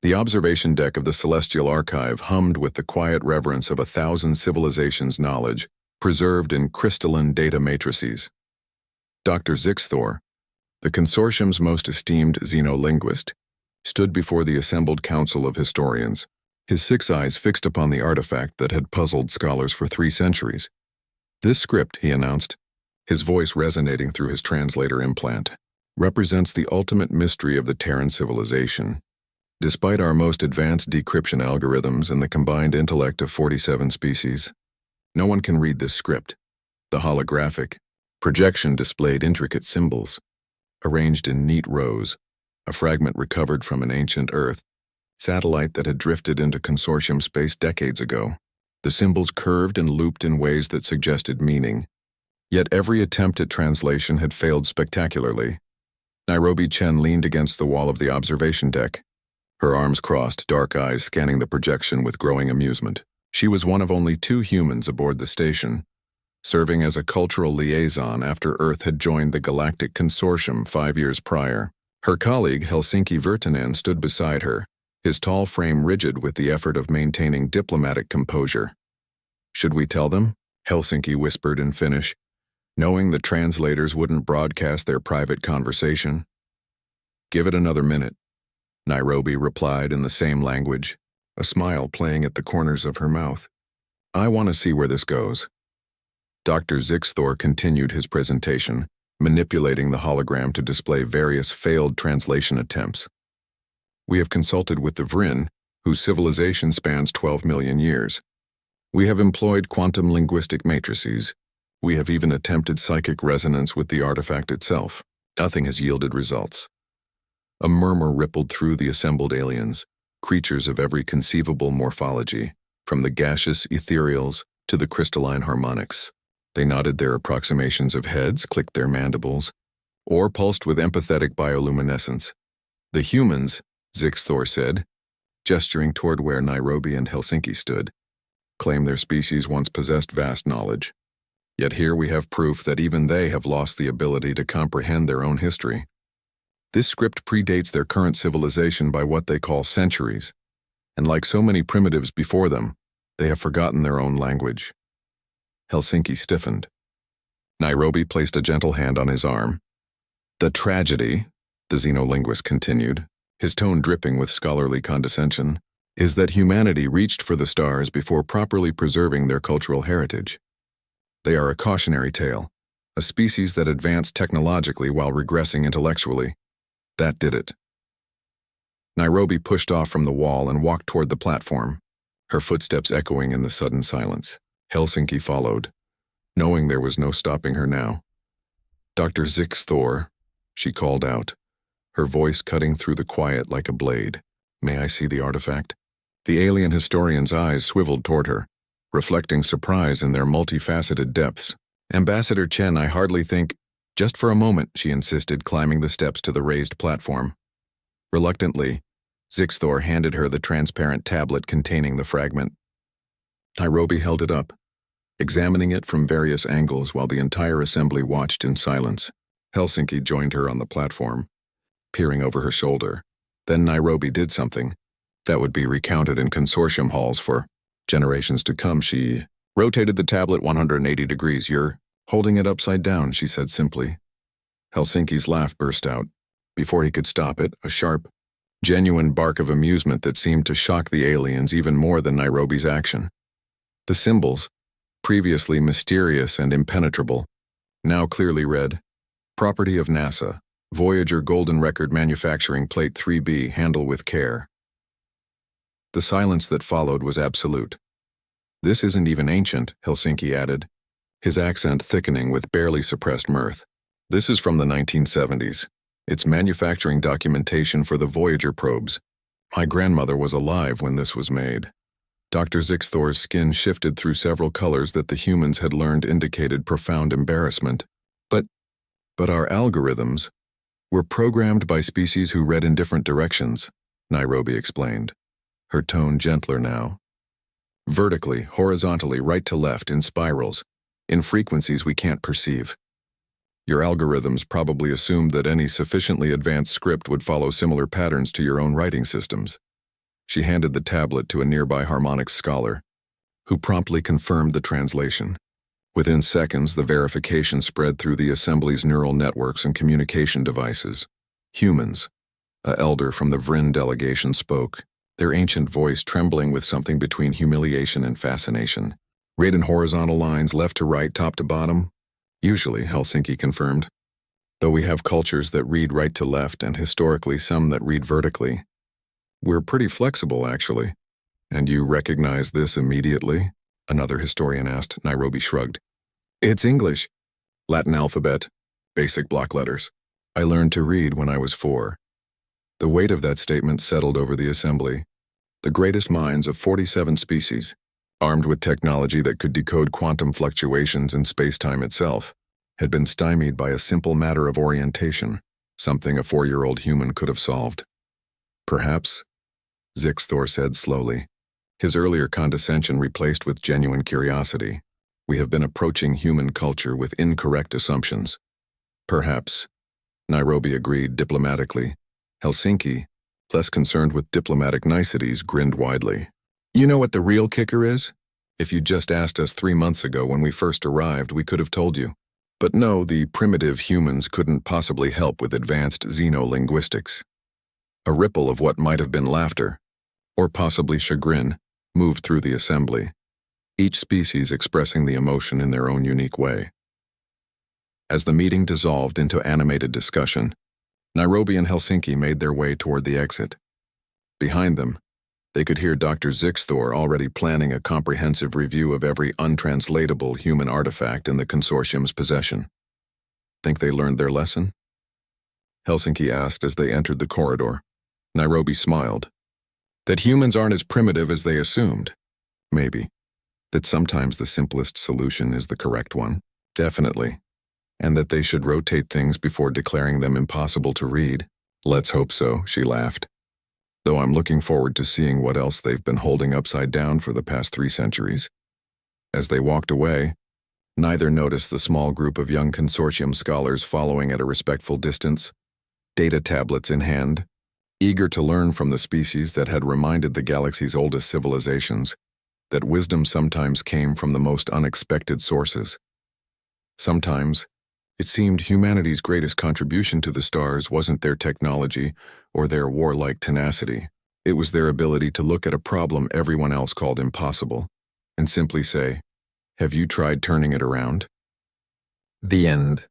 The observation deck of the Celestial Archive hummed with the quiet reverence of 1,000 civilizations' knowledge, preserved in crystalline data matrices. Dr. Zixthor, the consortium's most esteemed xenolinguist, stood before the assembled council of historians, his 6 eyes fixed upon the artifact that had puzzled scholars for 3 centuries. This script, he announced, his voice resonating through his translator implant, represents the ultimate mystery of the Terran civilization. Despite our most advanced decryption algorithms and the combined intellect of 47 species, no one can read this script. The holographic projection displayed intricate symbols, arranged in neat rows, a fragment recovered from an ancient Earth satellite that had drifted into consortium space decades ago. The symbols curved and looped in ways that suggested meaning. Yet every attempt at translation had failed spectacularly. Nairobi Chen leaned against the wall of the observation deck, her arms crossed, dark eyes scanning the projection with growing amusement. She was one of only 2 humans aboard the station, serving as a cultural liaison after Earth had joined the Galactic Consortium 5 years prior. Her colleague, Helsinki Virtanen, stood beside her, his tall frame rigid with the effort of maintaining diplomatic composure. "Should we tell them?" Helsinki whispered in Finnish, knowing the translators wouldn't broadcast their private conversation. "Give it another minute," Nairobi replied in the same language, a smile playing at the corners of her mouth. "I want to see where this goes." Dr. Zixthor continued his presentation, manipulating the hologram to display various failed translation attempts. "We have consulted with the Vrin, whose civilization spans 12 million years. We have employed quantum linguistic matrices. We have even attempted psychic resonance with the artifact itself. Nothing has yielded results." A murmur rippled through the assembled aliens, creatures of every conceivable morphology, from the gaseous ethereals to the crystalline harmonics. They nodded their approximations of heads, clicked their mandibles, or pulsed with empathetic bioluminescence. "The humans," Zixthor said, gesturing toward where Nairobi and Helsinki stood, "claim their species once possessed vast knowledge. Yet here we have proof that even they have lost the ability to comprehend their own history. This script predates their current civilization by what they call centuries, and like so many primitives before them, they have forgotten their own language." Helsinki stiffened. Nairobi placed a gentle hand on his arm. "The tragedy," the xenolinguist continued, his tone dripping with scholarly condescension, "is that humanity reached for the stars before properly preserving their cultural heritage. They are a cautionary tale, a species that advanced technologically while regressing intellectually. That did it." Nairobi pushed off from the wall and walked toward the platform, her footsteps echoing in the sudden silence. Helsinki followed, knowing there was no stopping her now. "Dr. Zixthor," she called out, her voice cutting through the quiet like a blade. "May I see the artifact?" The alien historian's eyes swiveled toward her, reflecting surprise in their multifaceted depths. "Ambassador Chen, I hardly think—" "Just for a moment," she insisted, climbing the steps to the raised platform. Reluctantly, Zixthor handed her the transparent tablet containing the fragment. Nairobi held it up, examining it from various angles while the entire assembly watched in silence. Helsinki joined her on the platform, peering over her shoulder. Then Nairobi did something that would be recounted in consortium halls for generations to come. She rotated the tablet 180 degrees. "You're holding it upside down," she said simply. Helsinki's laugh burst out. Before he could stop it, a sharp, genuine bark of amusement that seemed to shock the aliens even more than Nairobi's action. The symbols, previously mysterious and impenetrable, now clearly read, "Property of NASA, Voyager Golden Record Manufacturing Plate 3B, handle with care." The silence that followed was absolute. "This isn't even ancient," Helsinki added, his accent thickening with barely suppressed mirth. "This is from the 1970s. It's manufacturing documentation for the Voyager probes. My grandmother was alive when this was made." Dr. Zixthor's skin shifted through several colors that the humans had learned indicated profound embarrassment. But our algorithms were programmed by species who read in different directions," Nairobi explained, her tone gentler now. "Vertically, horizontally, right to left, in spirals, in frequencies we can't perceive. Your algorithms probably assumed that any sufficiently advanced script would follow similar patterns to your own writing systems. She handed the tablet to a nearby harmonics scholar, who promptly confirmed the translation. Within seconds, the verification spread through the assembly's neural networks and communication devices. Humans, a elder from the Vryn delegation spoke, their ancient voice trembling with something between humiliation and fascination. Read in horizontal lines, left to right, top to bottom? Usually, Helsinki confirmed. Though we have cultures that read right to left and historically some that read vertically. We're pretty flexible, actually. And you recognize this immediately? Another historian asked. Nairobi shrugged. It's English. Latin alphabet. Basic block letters. I learned to read when I was 4. The weight of that statement settled over the assembly. The greatest minds of 47 species, armed with technology that could decode quantum fluctuations in space-time itself, had been stymied by a simple matter of orientation, something a 4-year-old human could have solved. Perhaps, Zixthor said slowly, his earlier condescension replaced with genuine curiosity. We have been approaching human culture with incorrect assumptions. Perhaps, Nairobi agreed diplomatically. Helsinki, less concerned with diplomatic niceties, grinned widely. You know what the real kicker is? If you'd just asked us 3 months ago when we first arrived, we could have told you. But no, the primitive humans couldn't possibly help with advanced xenolinguistics. A ripple of what might have been laughter, or possibly chagrin, moved through the assembly, each species expressing the emotion in their own unique way. As the meeting dissolved into animated discussion, Nairobi and Helsinki made their way toward the exit. Behind them, they could hear Dr. Zixthor already planning a comprehensive review of every untranslatable human artifact in the consortium's possession. Think they learned their lesson? Helsinki asked as they entered the corridor. Nairobi smiled. That humans aren't as primitive as they assumed. Maybe. That sometimes the simplest solution is the correct one. Definitely. And that they should rotate things before declaring them impossible to read. Let's hope so, she laughed. Though I'm looking forward to seeing what else they've been holding upside down for the past 3 centuries. As they walked away, neither noticed the small group of young consortium scholars following at a respectful distance, data tablets in hand, eager to learn from the species that had reminded the galaxy's oldest civilizations that wisdom sometimes came from the most unexpected sources. Sometimes, it seemed humanity's greatest contribution to the stars wasn't their technology or their warlike tenacity. It was their ability to look at a problem everyone else called impossible and simply say, "Have you tried turning it around?" The end.